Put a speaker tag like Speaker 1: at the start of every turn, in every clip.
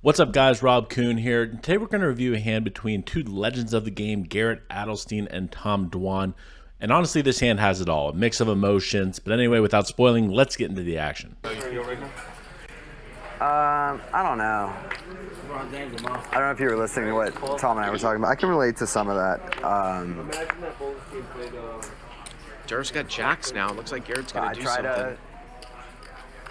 Speaker 1: What's up, guys? Rob Kuhn here. Today we're going to review a hand between two legends of the game, Garrett Adelstein and Tom Dwan. And honestly, this hand has it all, a mix of emotions. But anyway, without spoiling, let's get into the action.
Speaker 2: I don't know. I don't know if you were listening to what Tom and I were talking about. I can relate to some of that.
Speaker 3: Durr's got jacks now. Looks like Garrett's going to do something.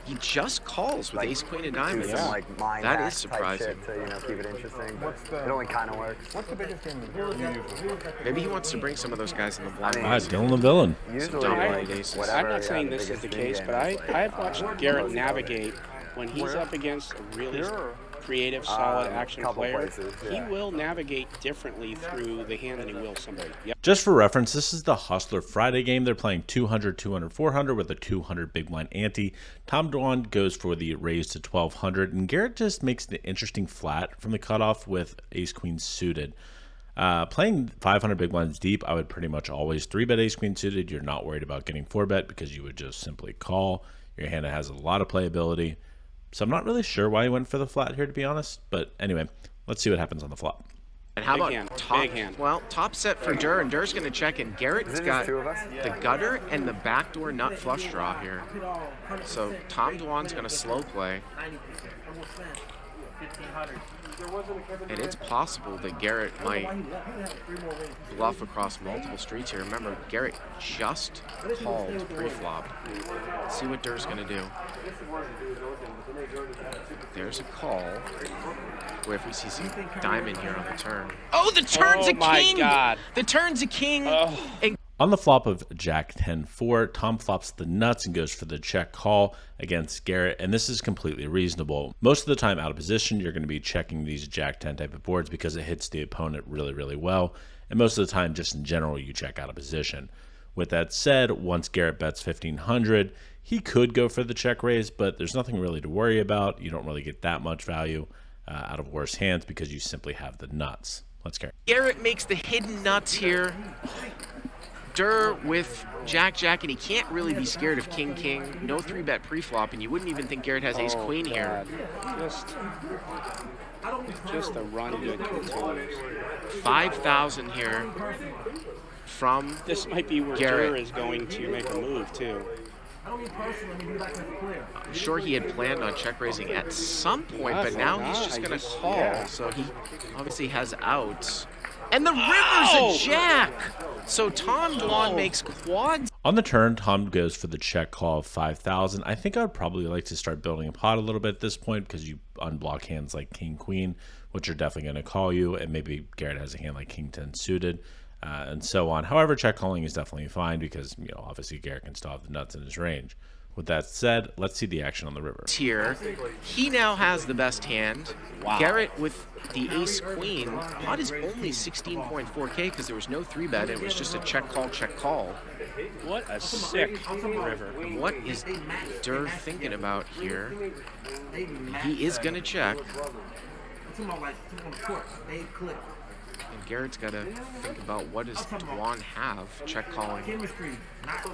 Speaker 3: He just calls with ace, queen, and diamonds.
Speaker 2: Some, like, mind
Speaker 3: That
Speaker 2: hack
Speaker 3: is surprising.
Speaker 2: Type shit to, keep it interesting. But it only kind of works.
Speaker 4: What's the biggest game you usually?
Speaker 3: Maybe he wants to bring some of those guys in the blind.
Speaker 1: Dylan the villain.
Speaker 2: Usually,
Speaker 3: dominant aces.
Speaker 4: I'm not saying this is the case, but I've watched Garrett navigate when he's up against a really creative, solid action player. He will navigate differently through the hand than he will somebody. Yep.
Speaker 1: Just for reference, this is the Hustler Friday game. They're playing 200, 200, 400 with a 200 big blind ante. Tom Dwan goes for the raise to 1200, and Garrett just makes an interesting flat from the cutoff with ace queen suited. Playing 500 big blinds deep, I would pretty much always 3-bet ace queen suited. You're not worried about getting 4-bet because you would just simply call. Your hand has a lot of playability. So I'm not really sure why he went for the flat here, to be honest. But anyway, let's see what happens on the flop.
Speaker 3: And how
Speaker 4: Big
Speaker 3: about
Speaker 4: hand,
Speaker 3: top?
Speaker 4: big hand.
Speaker 3: Well, top set for Durr, and Durr's going to check, and Garrett's got the gutter and the backdoor nut flush draw here. So Tom Dwan's going to slow play. And it's possible that Garrett might bluff across multiple streets here. Remember, Garrett just called pre-flop. Let's see what Durr's going to do. There's a call. Where if we see some diamond here on the turn. Oh, the turn's a king!
Speaker 4: Oh my God.
Speaker 3: The turn's a king!
Speaker 4: Oh.
Speaker 3: And
Speaker 1: On the flop of Jack 10-4, Tom flops the nuts and goes for the check call against Garrett, and this is completely reasonable. Most of the time out of position, you're going to be checking these Jack 10 type of boards because it hits the opponent really, really well, and most of the time, just in general, you check out of position. With that said, once Garrett bets 1500, he could go for the check raise, but there's nothing really to worry about. You don't really get that much value out of worse hands because you simply have the nuts. Let's go.
Speaker 3: Garrett makes the hidden nuts here. Durr with Jack, and he can't really be scared of King, no 3-bet pre-flop, and you wouldn't even think Garrett has ace queen here.
Speaker 4: Just a run good continues.
Speaker 3: 5,000 here from
Speaker 4: This might be where
Speaker 3: Garrett.
Speaker 4: Durr is going to make a move too.
Speaker 3: I'm sure he had planned on check raising at some point, but now he's just going to call.
Speaker 4: Yeah.
Speaker 3: So he obviously has outs. And the river's a jack. So Tom Dwan makes quads.
Speaker 1: On the turn, Tom goes for the check call of 5,000. I think I'd probably like to start building a pot a little bit at this point because you unblock hands like King Queen, which are definitely going to call you, and maybe Garrett has a hand like King 10 suited. And so on. However, check calling is definitely fine because, obviously Garrett can still have the nuts in his range. With that said, let's see the action on the river.
Speaker 3: Here, he now has the best hand.
Speaker 4: Wow.
Speaker 3: Garrett with the ace queen. Pot is only 16.4K because there was no 3-bet. It was just a check call.
Speaker 4: What a sick river.
Speaker 3: And what is Durr thinking about here? He is going to check. And Garrett's got to think about what does Dwan have check calling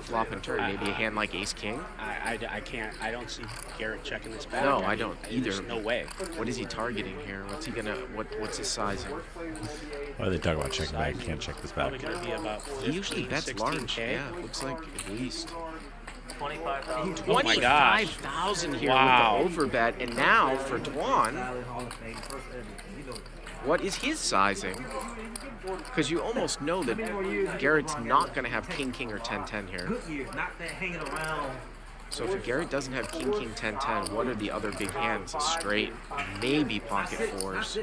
Speaker 3: flop and turn. Maybe a hand like ace king.
Speaker 4: I can't. I don't see Garrett checking this back.
Speaker 3: No, I don't either.
Speaker 4: There's no way.
Speaker 3: What is he targeting here? What's he gonna? What's his sizing?
Speaker 1: Why do they talk about checking back? Can't check this back.
Speaker 4: Probably going to be about 15,
Speaker 3: He usually bets
Speaker 4: 16K.
Speaker 3: large. Yeah, looks like at least
Speaker 4: 25,000.
Speaker 3: 25,000 here
Speaker 4: Wow.
Speaker 3: with the overbet. And now for Dwan, what is his sizing? Because you almost know that Garrett's not going to have king, or 10-10 here. So if Garrett doesn't have king, 10-10, what are the other big hands? A straight, maybe pocket fours.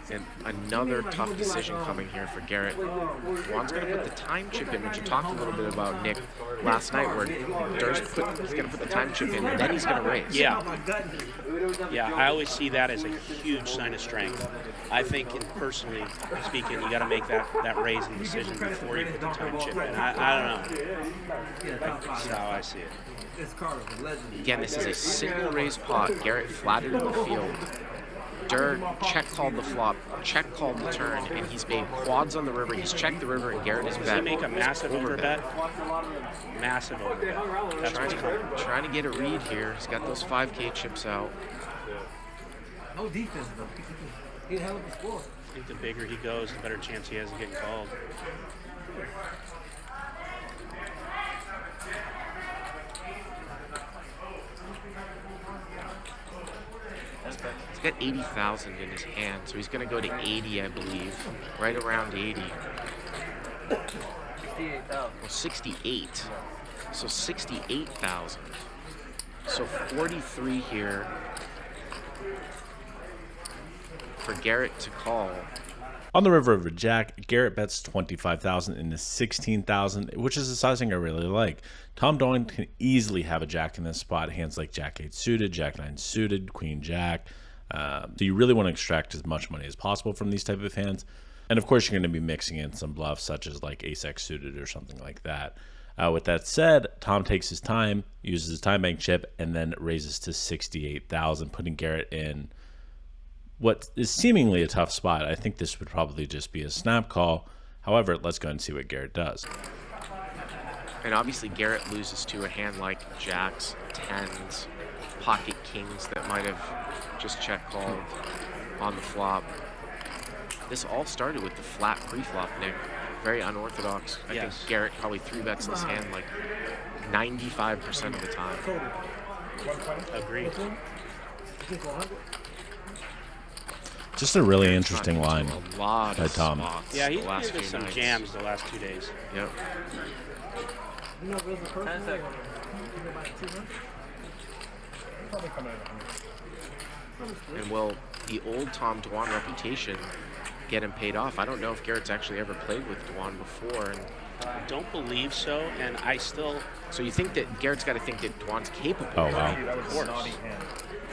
Speaker 3: And another tough decision coming here for Garrett. Dwan's going to put the time chip in, which you talked a little bit about, Nick, last night, where he's going to put the time chip in, and then he's going to raise.
Speaker 4: Yeah, I always see that as a huge sign of strength. I think, personally speaking, you got to make that raise and decision before you put the time chip in. I don't know. That's how I see it.
Speaker 3: Again, this is a single raise pot. Garrett flattered in the field. Dur check called the flop, check called the turn, and he's made quads on the river. He's checked the river, and Garrett is bet.
Speaker 4: Does he make a massive overbet? Massive overbet. That's what's coming.
Speaker 3: Trying to get a read here. He's got those 5K chips out.
Speaker 5: No defense, though. He held up the score.
Speaker 4: I think the bigger he goes, the better chance he has of getting called.
Speaker 3: He's got 80,000 in his hand, so he's going to go to 80, I believe. Right around 80.
Speaker 5: 68,000.
Speaker 3: Well, 68. So 68,000. So 43 here for Garrett to call.
Speaker 1: On the river of a jack, Garrett bets 25,000 into 16,000, which is a sizing I really like. Tom Dwan can easily have a jack in this spot. Hands like Jack 8 suited, Jack 9 suited, Queen Jack. So you really want to extract as much money as possible from these type of hands. And of course, you're going to be mixing in some bluffs such as like Ace X suited or something like that. With that said, Tom takes his time, uses his time bank chip, and then raises to 68,000, putting Garrett in what is seemingly a tough spot. I think this would probably just be a snap call. However, let's go and see what Garrett does.
Speaker 3: And obviously Garrett loses to a hand like jacks, tens, pocket kings that might have just check called on the flop. This all started with the flat pre-flop, Nick. Very unorthodox. I think Garrett probably 3-bets this hand like 95% of the time.
Speaker 4: Agreed.
Speaker 1: Just a really interesting line
Speaker 3: A lot
Speaker 1: by
Speaker 3: of
Speaker 1: Tom.
Speaker 3: spots
Speaker 4: Yeah,
Speaker 3: the
Speaker 4: he's
Speaker 3: last
Speaker 4: been
Speaker 3: few
Speaker 4: some
Speaker 3: nights.
Speaker 4: jams the last 2 days.
Speaker 3: Yep.
Speaker 5: 10 seconds.
Speaker 3: And will the old Tom Dwan reputation get him paid off? I don't know if Garrett's actually ever played with Dwan before. And
Speaker 4: I don't believe so, and I still...
Speaker 3: so you think that Garrett's got to think that Dwan's capable?
Speaker 1: Oh, wow.
Speaker 4: Of course.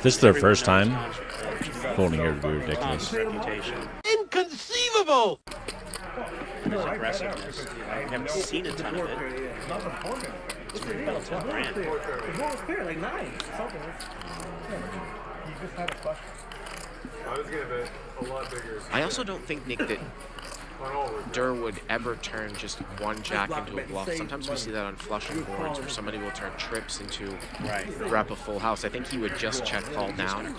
Speaker 1: This is their
Speaker 4: Everyone
Speaker 1: first time.
Speaker 4: knows
Speaker 1: Folding here would be ridiculous.
Speaker 4: Tom's reputation.
Speaker 5: Inconceivable!
Speaker 4: His aggressiveness. I haven't seen a ton of it. It's pretty well to brand.
Speaker 5: The ball was clear, like 9. Something.
Speaker 6: He just had a question. I was gonna bet a lot bigger.
Speaker 3: I also don't think, Nick, that Dur would ever turn just one jack into a bluff. Sometimes we see that on flushing boards where somebody will turn trips into rep a full house. I think he would just check call down.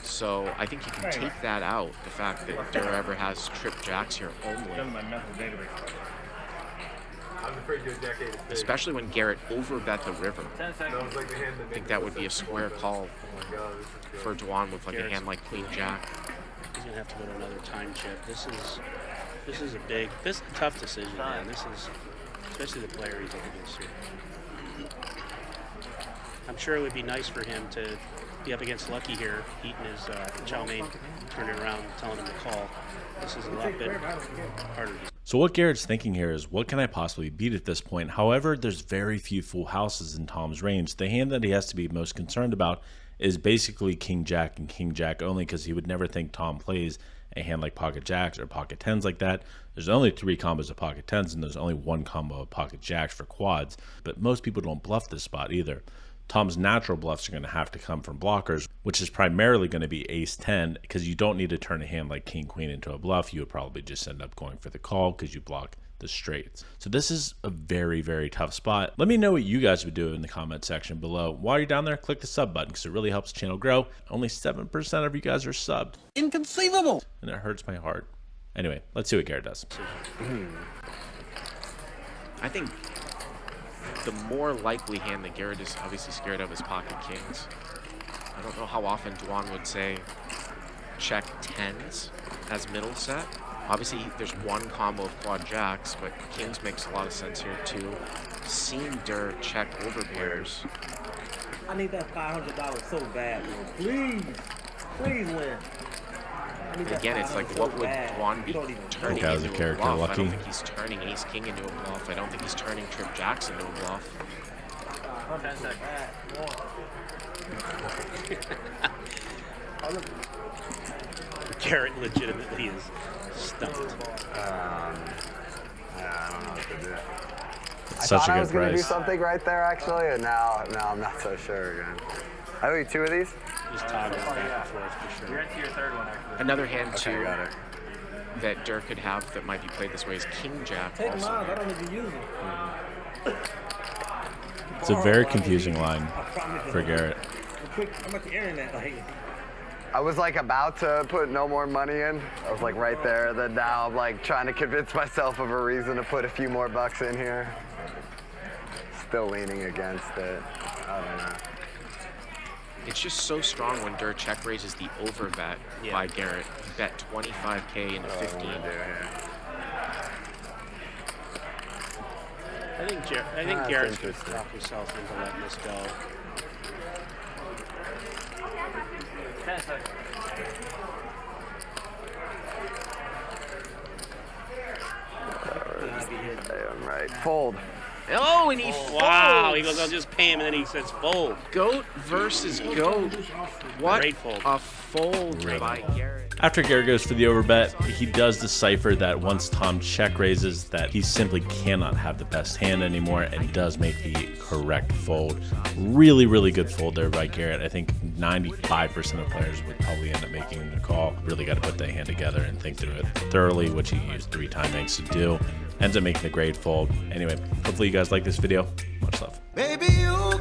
Speaker 3: So I think you can take that out, the fact that Dur ever has trip jacks here only. Especially when Garrett overbet the river. I think that would be a square call for Dwan with like a hand like Queen Jack.
Speaker 4: He's gonna have to go to another time chip. This is a tough decision, man. This is, especially the player he's up against here. I'm sure it would be nice for him to be up against Lucky here, eating his chow mein, turning around, telling him to call. This is a lot bit harder.
Speaker 1: So what Garrett's thinking here is, what can I possibly beat at this point? However, there's very few full houses in Tom's range. The hand that he has to be most concerned about is basically King Jack and King Jack only, because he would never think Tom plays a hand like pocket jacks or pocket tens like that. There's only 3 combos of pocket tens, and there's only 1 combo of pocket jacks for quads. But most people don't bluff this spot either. Tom's natural bluffs are going to have to come from blockers, which is primarily going to be ace 10, because you don't need to turn a hand like king queen into a bluff. You would probably just end up going for the call because you block the straights. So this is a very, very tough spot. Let me know what you guys would do in the comment section below. While you're down there, click the sub button because it really helps the channel grow. Only 7% of you guys are subbed.
Speaker 5: Inconceivable!
Speaker 1: And it hurts my heart. Anyway, let's see what Garrett does.
Speaker 3: I think the more likely hand that Garrett is obviously scared of is pocket kings. I don't know how often Dwan would say check tens as middle set. Obviously, there's 1 combo of quad jacks, but kings makes a lot of sense here too. Seen Dur check over pairs.
Speaker 5: I need that $500 so bad, bro. Please. Please win.
Speaker 3: And again, it's like, what would Dwan be turning
Speaker 1: That was a
Speaker 3: into a
Speaker 1: character
Speaker 3: bluff? I
Speaker 1: lucky.
Speaker 3: don't think he's turning ace king into a bluff. I don't think he's turning trip jacks into a bluff.
Speaker 5: 10 seconds.
Speaker 4: Garrett legitimately is stumped.
Speaker 2: I don't know what to do.
Speaker 1: It's such a
Speaker 2: I
Speaker 1: good
Speaker 2: was going to do
Speaker 1: price.
Speaker 2: something right there, actually, and now I'm not so sure again. I owe you 2 of these.
Speaker 4: Just toggle back and forth for sure.
Speaker 6: You're into your third one, actually.
Speaker 3: Another hand
Speaker 2: Okay,
Speaker 3: too
Speaker 2: got it.
Speaker 3: that Dirk could have that might be played this way is King Jack.
Speaker 5: Take
Speaker 3: Also.
Speaker 5: mine. I don't even use them.
Speaker 1: It's a very confusing line for Garrett.
Speaker 5: How much air in that? Like,
Speaker 2: I was like about to put no more money in. I was like right there. Then now I'm like trying to convince myself of a reason to put a few more bucks in here. Still leaning against it. I don't know.
Speaker 3: It's just so strong when Dirk check raises the overbet by Garrett. Bet 25K into 15.
Speaker 4: I think
Speaker 2: That's
Speaker 4: Garrett's going to
Speaker 2: interesting.
Speaker 4: talk himself into letting this go.
Speaker 2: I'm right. Fold.
Speaker 3: Oh, and he folds.
Speaker 4: Wow, he goes, I'll just pay him, and then he says fold.
Speaker 3: Goat versus goat. What
Speaker 4: Great fold.
Speaker 3: a fold by Garrett.
Speaker 1: After Garrett goes for the overbet, he does decipher that once Tom check raises that he simply cannot have the best hand anymore, and he does make the correct fold. Really, really good fold there by Garrett. I think 95% of players would probably end up making the call. Really got to put the hand together and think through it thoroughly, which he used 3 time eggs to do. Ends up making a great fold. Anyway, hopefully you guys like this video. Much love.
Speaker 7: Baby, you